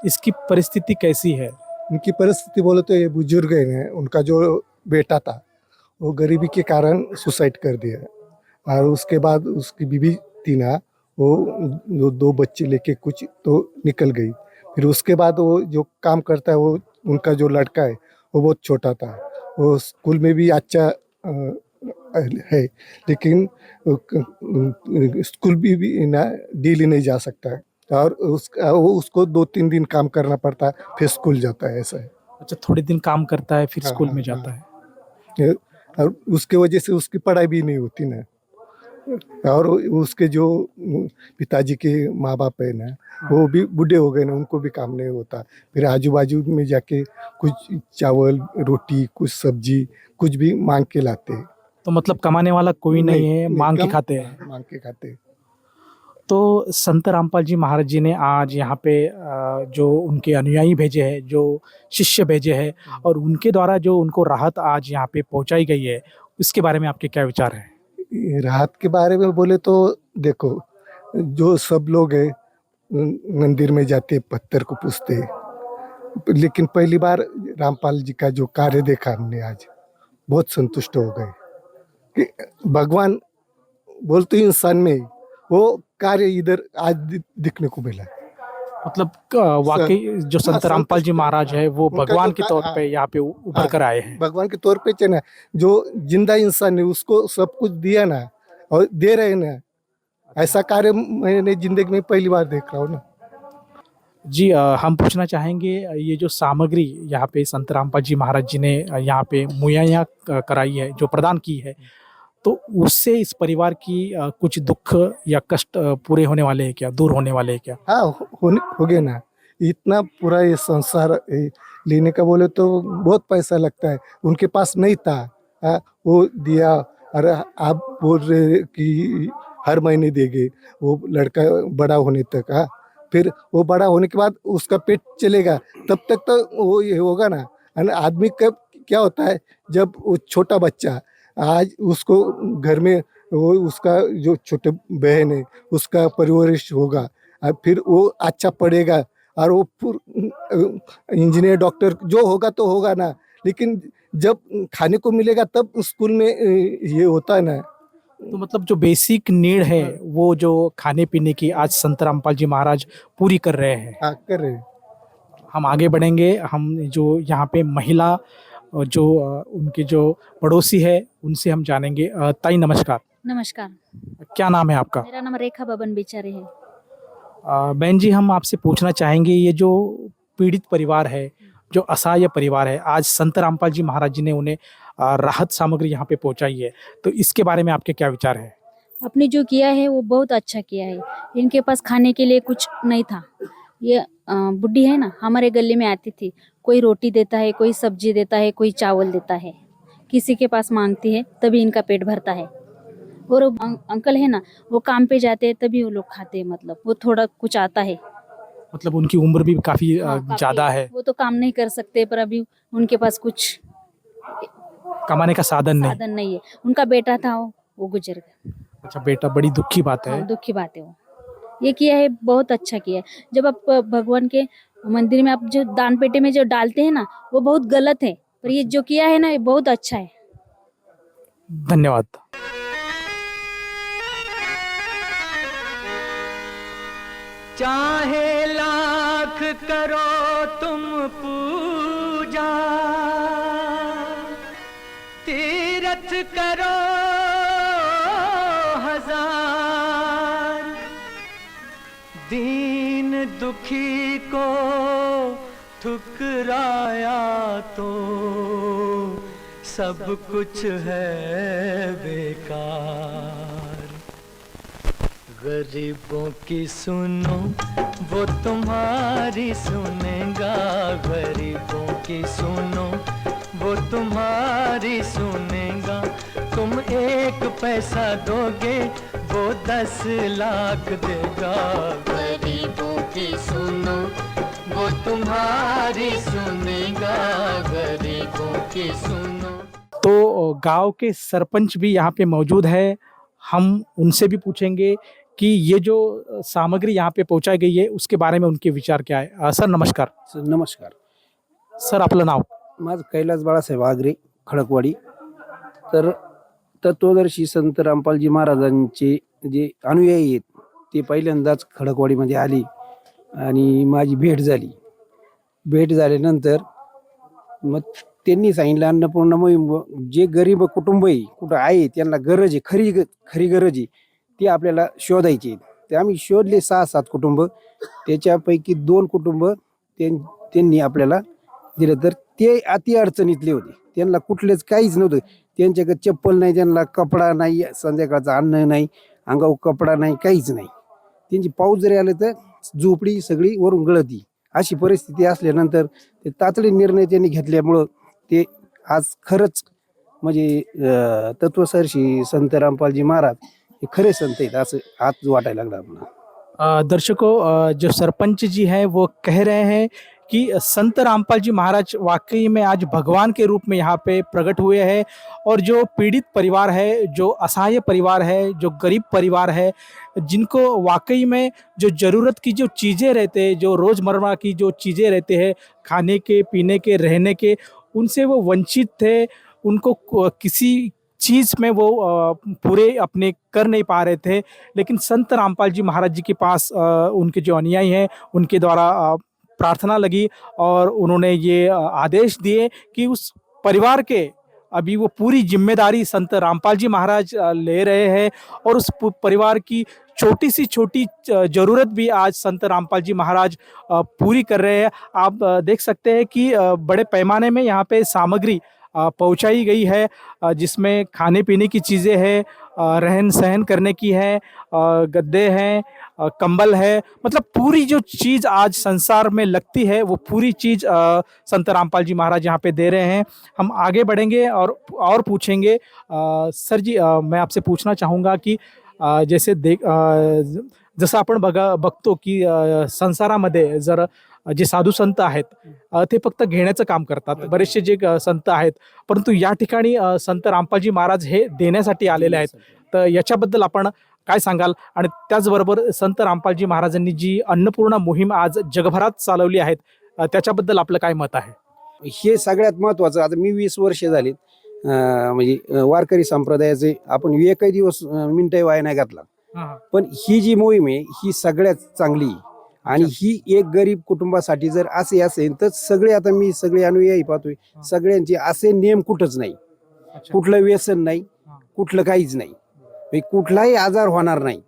इसकी परिस्थिति कैसी है? उनकी परिस्थिति बोले तो ये बुजुर्ग है, उनका जो बेटा था वो गरीबी के कारण सुसाइड कर दिया, और उसके बाद उसकी बीवी थी ना, वो 2 बच्चे लेके कुछ तो निकल गई। फिर उसके बाद वो जो काम करता है, वो उनका जो लड़का है वो बहुत छोटा था, वो स्कूल में भी अच्छा है, लेकिन स्कूल भी ना डेली नहीं जा सकता है, और उसको 2-3 दिन काम करना पड़ता है, फिर स्कूल जाता है। ऐसा है। अच्छा, थोड़े दिन काम करता है फिर स्कूल में जाता है। और उसके वजह से उसकी पढ़ाई भी नहीं होती ना, और उसके जो पिताजी के माँ बाप है ना, वो भी बूढ़े हो गए ना, उनको भी काम नहीं होता। फिर आजू बाजू में जाके कुछ चावल रोटी, कुछ सब्जी, कुछ भी मांग के लाते हैं। तो मतलब कमाने वाला कोई नहीं है, मांग के खाते हैं। मांग के खाते हैं। तो संत रामपाल जी महाराज जी ने आज यहाँ पे जो उनके अनुयायी भेजे हैं, जो शिष्य भेजे हैं और उनके द्वारा जो उनको राहत आज यहाँ पे पहुँचाई गई है, इसके बारे में आपके क्या विचार हैं? ये राहत के बारे में बोले तो देखो, जो सब लोग है मंदिर में जाते पत्थर को पूजते, लेकिन पहली बार रामपाल जी का जो कार्य देखा हमने आज, बहुत संतुष्ट हो गए कि भगवान बोलते ही इंसान में वो कार्य इधर आज दिखने को मिला। मतलब वाकई जो संत रामपाल जी महाराज है वो उनका भगवान जो के तौर पे यहाँ पे उभर कर आए हैं। भगवान के तौर पे ना, जो जिंदा इंसान है उसको सब कुछ दिया ना और दे रहे ना, ऐसा कार्य मैंने जिंदगी में पहली बार देख रहा हूँ ना। जी हम पूछना चाहेंगे, ये जो सामग्री यहाँ पे संत रामपाल जी महाराज जी ने यहाँ पे मुहैया कराई है, जो प्रदान की है, तो उससे इस परिवार की कुछ दुख या कष्ट पूरे होने वाले हैं क्या, दूर होने वाले हैं क्या? हाँ, हो गए ना। इतना पूरा ये संसार लेने का बोले तो बहुत पैसा लगता है, उनके पास नहीं था। हाँ, वो दिया और आप बोल रहे कि हर महीने देंगे वो लड़का बड़ा होने तक। हाँ, फिर वो बड़ा होने के बाद उसका पेट चलेगा, तब तक तो वो ये होगा ना। आदमी कब क्या होता है, जब वो छोटा बच्चा आज उसको घर में वो उसका जो छोटे बहन है उसका परवरिश होगा, फिर वो अच्छा पढ़ेगा और वो इंजीनियर डॉक्टर जो होगा तो होगा ना, लेकिन जब खाने को मिलेगा तब स्कूल में ये होता है ना। तो मतलब जो बेसिक नीड है वो जो खाने पीने की आज संत रामपाल जी महाराज पूरी कर रहे हैं। हाँ, कर रहे हैं। हम आगे बढ़ेंगे, हम जो यहाँ पे महिला और जो उनके जो पड़ोसी है उनसे हम जानेंगे। ताई नमस्कार, नमस्कार, क्या नाम है आपका? मेरा नाम रेखा बबन बिचारे है। बहन जी, हम आपसे पूछना चाहेंगे, ये जो पीड़ित परिवार है, जो असहाय परिवार है, आज संत रामपाल जी महाराज जी ने उन्हें राहत सामग्री यहाँ पे पहुँचाई है, तो इसके बारे में आपके क्या विचार है? आपने जो किया है वो बहुत अच्छा किया है। इनके पास खाने के लिए कुछ नहीं था। ये बुढ़ी है ना, हमारे गले में आती थी, कोई रोटी देता है, कोई सब्जी देता है, कोई चावल देता है, किसी के पास मांगती है तभी इनका पेट भरता है। और अंकल है ना, वो काम पे जाते हैं तभी वो लोग खाते हैं, मतलब वो थोड़ा कुछ आता है। मतलब उनकी उम्र भी काफ़ी काफी ज़्यादा है, वो तो काम नहीं कर सकते, पर अभी उनके पास कुछ कमाने का साधन नहीं। साधन नहीं है। उनका बेटा था, वो गुजर गया। अच्छा, बेटा, बड़ी दुख की बात है। हाँ, दुख की बात है। वो ये किया है, बहुत अच्छा किया है। जब आप भगवान के मंदिर में आप जो दान पेटे में जो डालते हैं ना, वो बहुत गलत है, पर ये जो किया है ना, ये बहुत अच्छा है। धन्यवाद। चाहे लाख करो तुम पूजा, तीरथ करो हजार, दीन दुखी को ठुकराया तो सब कुछ है बेकार। गरीबों की सुनो वो तुम्हारी सुनेगा, गरीबों की सुनो वो तुम्हारी सुनेगा। तुम 1 पैसा दोगे वो 10 लाख देगा। गरीबों की सुनो वो तुम्हारी सुनेगा, गरीबों की सुनो। तो गांव के सरपंच भी यहाँ पे मौजूद है, हम उनसे भी पूछेंगे कि ये जो सामग्री यहाँ पे पहुंचाई गई है उसके बारे में उनके विचार क्या है। सर नमस्कार। सर नमस्कार. सर आपलं नाव? माझं कैलास बाळासाहेब आगरे, खडकवाडी. तर तत्वदर्शी संत रामपालजी महाराजांचे जे अनुयायी आहेत ते पहिल्यांदाच खडकवाडीमध्ये आली आणि माझी भेट झाली. भेट झाल्यानंतर मग त्यांनी सांगितलं, अन्नपूर्णा मोहीम जे गरीब कुटुंब आहे, कुठं आहे, त्यांना गरज आहे, खरी गरज आहे, ती आपल्याला शोधायची आहे. ते आम्ही शोधले 6-7 कुटुंब. त्याच्यापैकी 2 कुटुंब त्यांनी आपल्याला दिलं. तर ते अति अडचणीतले होते, त्यांना कुठलेच काहीच नव्हतं. त्यांच्याकडे चप्पल नाही, त्यांना कपडा नाही, संध्याकाळचं अन्न नाही, अंगावर कपडा नाही, काहीच नाही. त्यांची पाऊस जरी आलं तर झोपडी सगळी वरून गळती. अशी परिस्थिती असल्यानंतर ते तातडी निर्णय त्यांनी घेतल्यामुळं ते आज खरंच म्हणजे तत्वदर्शी संत रामपालजी महाराज हे खरे संत आहेत असं आज वाटायला लागलं आपल्याला. दर्शकों, जो सरपंच जी हैं वो कह रहे हैं कि संत रामपाल जी महाराज वाकई में आज भगवान के रूप में यहाँ पे प्रकट हुए हैं और जो पीड़ित परिवार है, जो असहाय परिवार है, जो गरीब परिवार है, जिनको वाकई में जो ज़रूरत की जो चीज़ें रहते हैं, जो रोज़मर्रा की जो चीज़ें रहते हैं, खाने के, पीने के, रहने के, उनसे वो वंचित थे। उनको किसी चीज़ में वो पूरे अपने कर नहीं पा रहे थे, लेकिन संत रामपाल जी महाराज जी के पास उनके जो अनुयायी हैं उनके द्वारा प्रार्थना लगी और उन्होंने ये आदेश दिए कि उस परिवार के अभी वो पूरी जिम्मेदारी संत रामपाल जी महाराज ले रहे हैं और उस परिवार की छोटी सी छोटी ज़रूरत भी आज संत रामपाल जी महाराज पूरी कर रहे हैं। आप देख सकते हैं कि बड़े पैमाने में यहाँ पे सामग्री पहुंचाई गई है, जिसमें खाने पीने की चीज़ें हैं, रहन सहन करने की है, गद्दे हैं, कंबल है, मतलब पूरी जो चीज़ आज संसार में लगती है वो पूरी चीज़ संत रामपाल जी महाराज यहाँ पे दे रहे हैं। हम आगे बढ़ेंगे और पूछेंगे। सर जी, मैं आपसे पूछना चाहूँगा कि जैसे जसं आपण बघतो की संसारामध्ये जर जे साधू संत आहेत ते फक्त घेण्याचं काम करतात, बरेचसे जे संत आहेत, परंतु या ठिकाणी संत रामपालजी महाराज हे देण्यासाठी आलेले आहेत, तर याच्याबद्दल आपण काय सांगाल? आणि त्याचबरोबर संत रामपालजी महाराजांनी जी अन्नपूर्णा मोहीम आज जगभरात चालवली आहे, त्याच्याबद्दल आपलं काय मत आहे? हे सगळ्यात महत्त्वाचं. आता मी 20 वर्षे झालीत म्हणजे वारकरी संप्रदायाचे आपण एकही दिवस मिनिटही वाया नाही घातला. पण ही जी मोहीम आहे ही सगळ्यात चांगली आहे. आणि ही एक गरीब कुटुंबासाठी जर असे असेल तर सगळे, आता मी सगळे अनुयायी पाहतोय, सगळ्यांचे असे नियम कुठंच नाही, कुठलं व्यसन नाही, कुठलं काहीच नाही, कुठलाही आजार होणार नाही,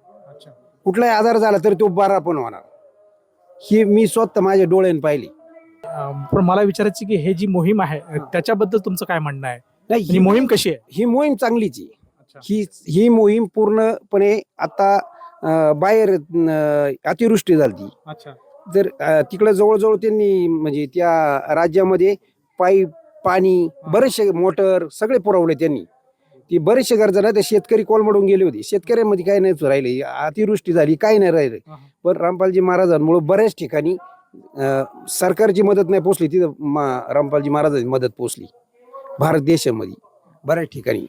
कुठलाही आजार झाला तर तो बरा पण होणार. ही मी स्वतः माझ्या डोळ्याने पाहिली. पण मला विचारायची की हे जी मोहीम आहे त्याच्याबद्दल तुमचं काय म्हणणं आहे? नाही, ही मोहीम कशी आहे? ही मोहीम चांगलीच आहे. ही मोहीम पूर्णपणे आता बाहेर अतिवृष्टी झाली, तर तिकडे जवळजवळ त्यांनी म्हणजे त्या राज्यामध्ये पाईप, पाणी, बरेचसे मोटर सगळे पुरवले त्यांनी. ती बरेचसे गरजा नाही, तर शेतकरी कोलमडून गेले होते. शेतकऱ्यांमध्ये काही नाही राहिले, अतिवृष्टी झाली, काही नाही राहिले. पण रामपालजी महाराजांमुळे बऱ्याच ठिकाणी सरकारची मदत नाही पोचली, तिथं रामपालजी महाराजांची मदत पोचली भारत देशामध्ये बऱ्याच ठिकाणी.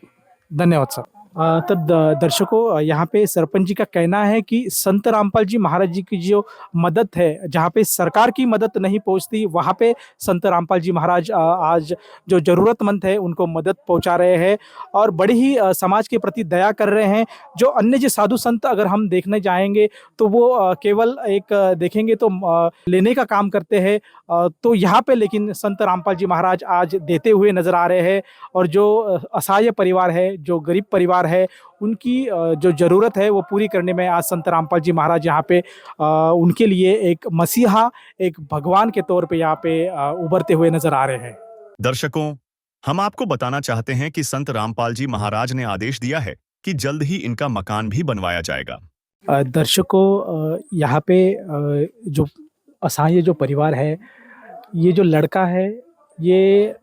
धन्यवाद सर। तो दर्शकों, यहाँ पे सरपंच जी का कहना है कि संत रामपाल जी महाराज जी की जो मदद है, जहाँ पे सरकार की मदद नहीं पहुँचती वहाँ पे संत रामपाल जी महाराज आज जो ज़रूरतमंद है उनको मदद पहुँचा रहे हैं और बड़ी ही समाज के प्रति दया कर रहे हैं। जो अन्य जो साधु संत अगर हम देखने जाएंगे तो वो केवल एक देखेंगे तो लेने का काम करते हैं, तो यहाँ पे लेकिन संत रामपाल जी महाराज आज देते हुए नज़र आ रहे हैं और जो असहाय परिवार है, जो गरीब परिवार है, उनकी जो ज़रूरत है वो पूरी करने में आज संत रामपाल जी महाराज यहाँ पे उनके लिए एक मसीहा, एक भगवान के तौर पे यहाँ पे उभरते हुए नजर आ रहे हैं। दर्शकों, हम आपको बताना चाहते हैं कि संत रामपाल जी महाराज ने आदेश दिया है कि जल्द ही इनका मकान भी बनवाया जाएगा। दर्शकों, यहाँ पे जो असहाय जो परिवार है, ये जो लड़का है ये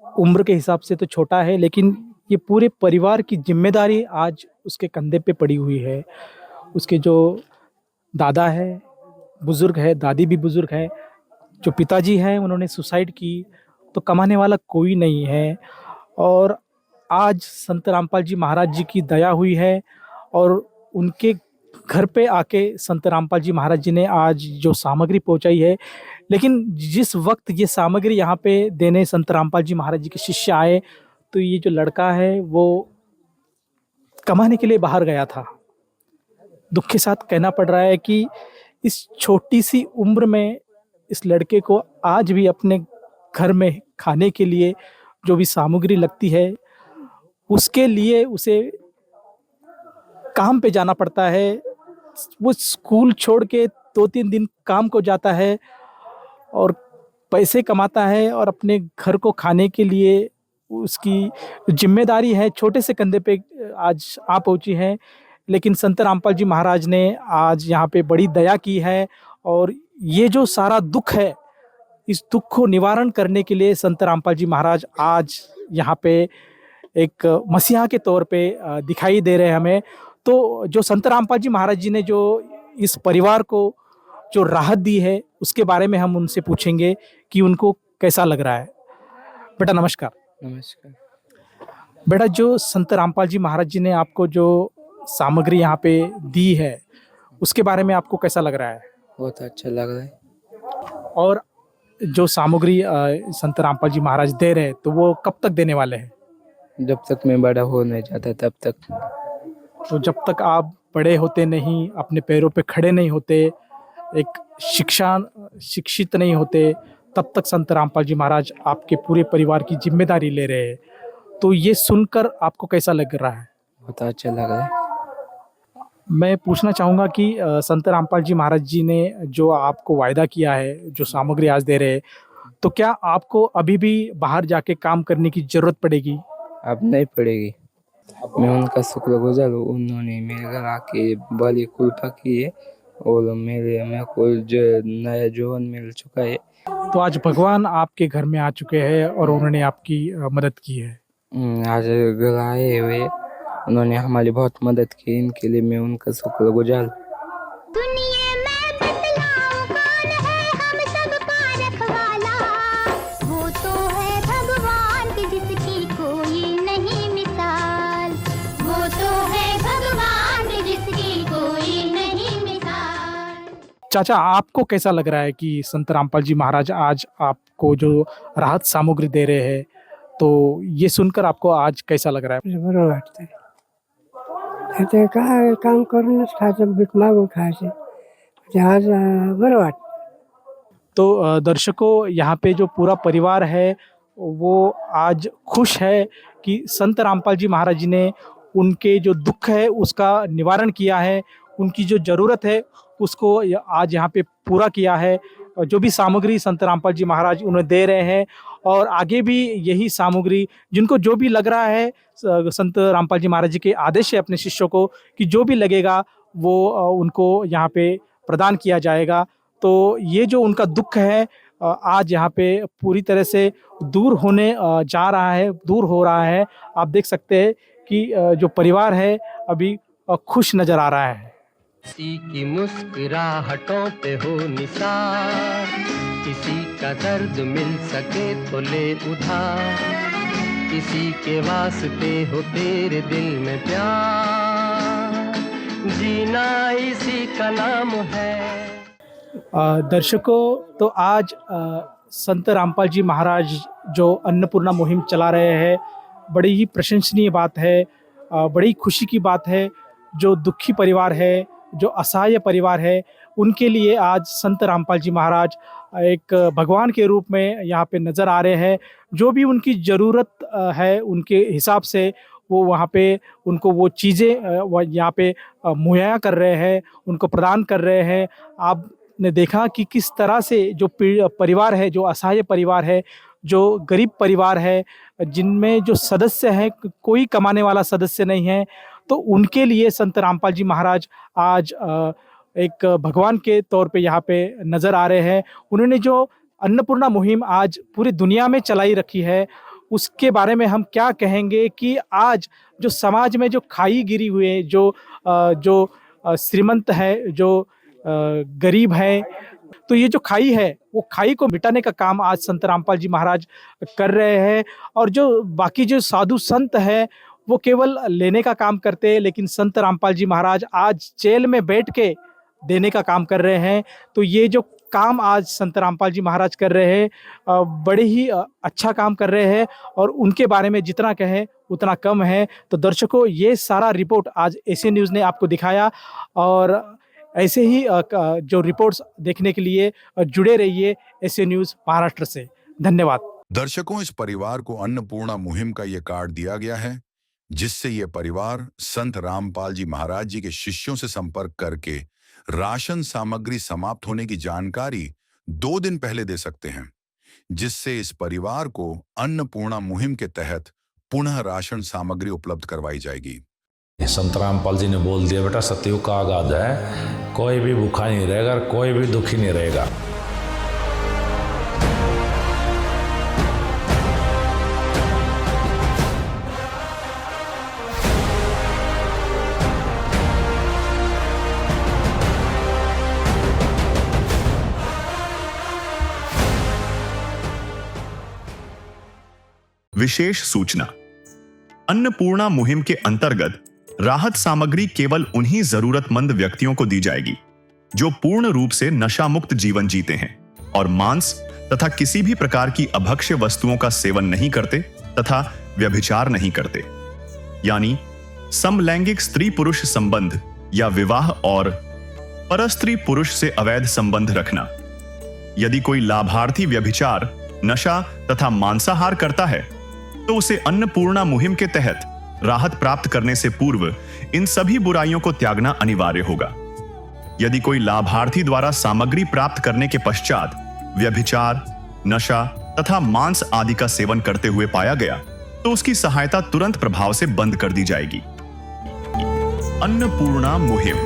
उम्र के हिसाब से तो छोटा है, लेकिन ये पूरे परिवार की जिम्मेदारी आज उसके कंधे पे पड़ी हुई है। उसके जो दादा है बुज़ुर्ग है, दादी भी बुज़ुर्ग है, जो पिताजी हैं उन्होंने सुसाइड की, तो कमाने वाला कोई नहीं है और आज संत रामपाल जी महाराज जी की दया हुई है और उनके घर पे आके संत रामपाल जी महाराज जी ने आज जो सामग्री पहुंचाई है, लेकिन जिस वक्त ये सामग्री यहाँ पे देने संत रामपाल जी महाराज जी के शिष्य आए तो ये जो लड़का है वो कमाने के लिए बाहर गया था। दुख के साथ कहना पड़ रहा है कि इस छोटी सी उम्र में इस लड़के को आज भी अपने घर में खाने के लिए जो भी सामग्री लगती है उसके लिए उसे काम पे जाना पड़ता है। वो स्कूल छोड़ के 2-3 दिन काम को जाता है और पैसे कमाता है और अपने घर को खाने के लिए उसकी जिम्मेदारी है, छोटे से कंधे पे आज आ पहुंची है। लेकिन संत रामपाल जी महाराज ने आज यहाँ पे बड़ी दया की है और ये जो सारा दुख है, इस दुख को निवारण करने के लिए संत रामपाल जी महाराज आज यहाँ पे एक मसीहा के तौर पे दिखाई दे रहे हैं हमें। तो जो संत रामपाल जी महाराज जी ने जो इस परिवार को जो राहत दी है उसके बारे में हम उनसे पूछेंगे कि उनको कैसा लग रहा है। बेटा नमस्कार। नमस्कार। बेटा, जो संत रामपाल जी महाराज जी ने आपको जो सामग्री यहाँ पे दी है उसके बारे में आपको कैसा लग रहा है? बहुत अच्छा लग रहा है। और जो सामग्री संत रामपाल जी महाराज दे रहे हैं तो वो कब तक देने वाले हैं? जब तक मैं बड़ा हो नहीं जाता तब तक। तो जब तक आप बड़े होते नहीं, अपने पैरों पे खड़े नहीं होते, एक शिक्षित नहीं होते, तब तक संत रामपाल जी महाराज आपके पूरे परिवार की जिम्मेदारी ले रहे हैं। तो ये सुनकर आपको कैसा लग रहा है? बहुत अच्छा लग रहा है। मैं पूछना चाहूँगा कि संत रामपाल जी महाराज जी ने जो आपको वायदा किया है, जो सामग्री आज दे रहे हैं, तो क्या आपको अभी भी बाहर जाके काम करने की ज़रूरत पड़ेगी? अब नहीं पड़ेगी। मैं उनका शुक्रगुजार हूँ। उन्होंने मेरे घर आके बड़ी कृपा की है और मेरे को जो नया जीवन मिल चुका है। तो आज भगवान आपके घर में आ चुके हैं और उन्होंने आपकी मदद की है। आज घर आए हुए उन्होंने हमारी बहुत मदद की, इनके लिए मैं उनका शुक्रगुजार। दुनिया में बतलाऊं कौन है हम सबका रखवाला, वो तो है भगवान की जिसकी कोई नहीं मिसाल, वो तो है भगवान की जिसकी कोई नहीं मिसाल। चाचा, आपको कैसा लग रहा है कि संत रामपाल जी महाराज आज आपको जो राहत सामग्री दे रहे हैं, तो ये सुनकर आपको आज कैसा लग रहा है? बरं वाटतंय. आता काय काम करूनच खायचं, भीक मागून खायचं. म्हणजे आज बरं वाटतं. तो दर्शकों, यहाँ पे जो पूरा परिवार है वो आज खुश है कि संत रामपाल जी महाराज जी ने उनके जो दुख है उसका निवारण किया है, उनकी जो ज़रूरत है उसको आज यहाँ पे पूरा किया है। जो भी सामग्री संत रामपाल जी महाराज उन्हें दे रहे हैं और आगे भी यही सामग्री, जिनको जो भी लग रहा है, संत रामपाल जी महाराज जी के आदेश है अपने शिष्यों को कि जो भी लगेगा वो उनको यहाँ पे प्रदान किया जाएगा। तो ये जो उनका दुख है आज यहाँ पे पूरी तरह से दूर होने जा रहा है, दूर हो रहा है। आप देख सकते हैं कि जो परिवार है अभी खुश नज़र आ रहा है। किसी की मुस्कुराहटों पे हो निसार, किसी का दर्द मिल सके तो ले उधार, किसी के वास्ते हो तेरे दिल में प्यार, जीना इसी का नाम है। दर्शकों, तो आज संत रामपाल जी महाराज जो अन्नपूर्णा मुहिम चला रहे हैं, बड़ी ही प्रशंसनीय बात है, बड़ी खुशी की बात है। जो दुखी परिवार है, जो असहाय परिवार है, उनके लिए आज संत रामपाल जी महाराज एक भगवान के रूप में यहाँ पे नज़र आ रहे हैं। जो भी उनकी ज़रूरत है उनके हिसाब से वो वहाँ पे उनको वो चीज़ें यहाँ पे मुहैया कर रहे हैं, उनको प्रदान कर रहे हैं। आपने देखा कि किस तरह से जो परिवार है, जो असहाय परिवार है, जो गरीब परिवार है, जिनमें जो सदस्य हैं कोई कमाने वाला सदस्य नहीं है, तो उनके लिए संत रामपाल जी महाराज आज एक भगवान के तौर पे यहाँ पे नज़र आ रहे हैं। उन्होंने जो अन्नपूर्णा मुहिम आज पूरी दुनिया में चलाई रखी है, उसके बारे में हम क्या कहेंगे कि आज जो समाज में जो खाई गिरी हुई है, जो श्रीमंत है, जो गरीब है, तो ये जो खाई है वो खाई को मिटाने का काम आज संत रामपाल जी महाराज कर रहे हैं। और जो बाकी जो साधु संत है वो केवल लेने का काम करते हैं, लेकिन संत रामपाल जी महाराज आज जेल में बैठ के देने का काम कर रहे हैं। तो ये जो काम आज संत रामपाल जी महाराज कर रहे हैं बड़े ही अच्छा काम कर रहे हैं और उनके बारे में जितना कहें उतना कम है। तो दर्शकों, ये सारा रिपोर्ट आज एशियन न्यूज़ ने आपको दिखाया और ऐसे ही जो रिपोर्ट्स देखने के लिए जुड़े रहिए एशियन न्यूज़ महाराष्ट्र से। धन्यवाद। दर्शकों, इस परिवार को अन्नपूर्णा मुहिम का ये कार्ड दिया गया है, जिससे ये परिवार संत रामपाल जी महाराज जी के शिष्यों से संपर्क करके राशन सामग्री समाप्त होने की जानकारी 2 दिन पहले दे सकते हैं, जिससे इस परिवार को अन्नपूर्णा मुहिम के तहत पुनः राशन सामग्री उपलब्ध करवाई जाएगी। संत रामपाल जी ने बोल दिया, बेटा सतयुग का आगाज है, कोई भी भूखा नहीं रहेगा, कोई भी दुखी नहीं रहेगा। विशेष सूचना। अन्नपूर्णा मुहिम के अंतर्गत राहत सामग्री केवल उन्हीं जरूरतमंद व्यक्तियों को दी जाएगी जो पूर्ण रूप से नशा मुक्त जीवन जीते हैं और मांस तथा किसी भी प्रकार की अभक्ष्य वस्तुओं का सेवन नहीं करते तथा व्यभिचार नहीं करते, यानी समलैंगिक स्त्री पुरुष संबंध या विवाह और परस्त्री पुरुष से अवैध संबंध रखना। यदि कोई लाभार्थी व्यभिचार, नशा तथा मांसाहार करता है तो उसे अन्नपूर्णा मुहिम के तहत राहत प्राप्त करने से पूर्व इन सभी बुराइयों को त्यागना अनिवार्य होगा। यदि कोई लाभार्थी द्वारा सामग्री प्राप्त करने के पश्चात व्यभिचार, नशा तथा मांस आदि का सेवन करते हुए पाया गया तो उसकी सहायता तुरंत प्रभाव से बंद कर दी जाएगी। अन्नपूर्णा मुहिम।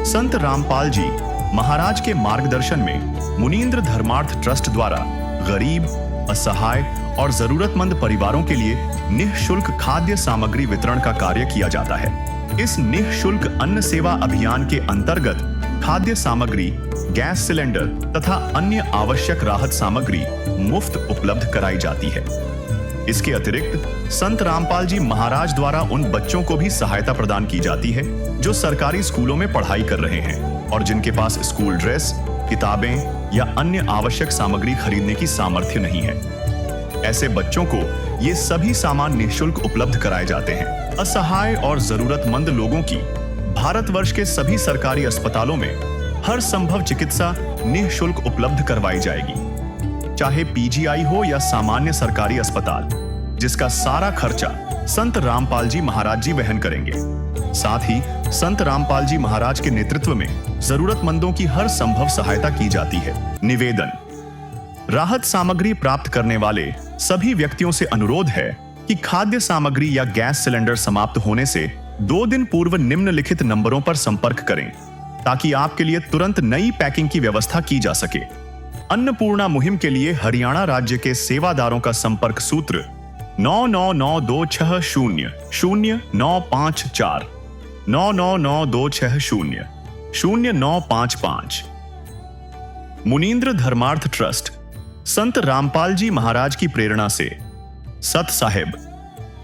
संत रामपाल जी महाराज के मार्गदर्शन में मुनींद्र धर्मार्थ ट्रस्ट द्वारा गरीब, असहाय और जरूरतमंद परिवारों के लिए निःशुल्क खाद्य सामग्री वितरण का कार्य किया जाता है। इस निःशुल्क अन्न सेवा अभियान के अंतर्गत खाद्य सामग्री, गैस सिलेंडर तथा अन्य आवश्यक राहत सामग्री मुफ्त उपलब्ध कराई जाती है। इसके अतिरिक्त संत रामपाल जी महाराज द्वारा उन बच्चों को भी सहायता प्रदान की जाती है जो सरकारी स्कूलों में पढ़ाई कर रहे हैं और जिनके पास स्कूल ड्रेस, किताबें या अन्य आवश्यक सामग्री खरीदने की सामर्थ्य नहीं है। ऐसे बच्चों को ये सभी सामान निःशुल्क उपलब्ध कराए जाते हैं। असहाय और जरूरतमंद लोगों की भारतवर्ष के सभी सरकारी अस्पतालों में हर संभव चिकित्सा निःशुल्क उपलब्ध करवाई जाएगी, चाहे पीजीआई हो या सामान्य सरकारी अस्पताल, जिसका सारा खर्चा संत रामपाल जी महाराज जी वहन करेंगे। साथ ही संत रामपाल जी महाराज के नेतृत्व में जरूरतमंदों की हर संभव सहायता की जाती है। निवेदन। राहत सामग्री प्राप्त करने वाले सभी व्यक्तियों से अनुरोध है कि खाद्य सामग्री या गैस सिलेंडर समाप्त होने से 2 दिन पूर्व निम्नलिखित नंबरों पर संपर्क करें ताकि आपके लिए तुरंत नई पैकिंग की व्यवस्था की जा सके। अन्नपूर्णा मुहिम के लिए हरियाणा राज्य के सेवादारों का संपर्क सूत्र 9992600954 9992600955। मुनींद्र धर्मार्थ ट्रस्ट संत रामपाल जी महाराज की प्रेरणा से सत साहिब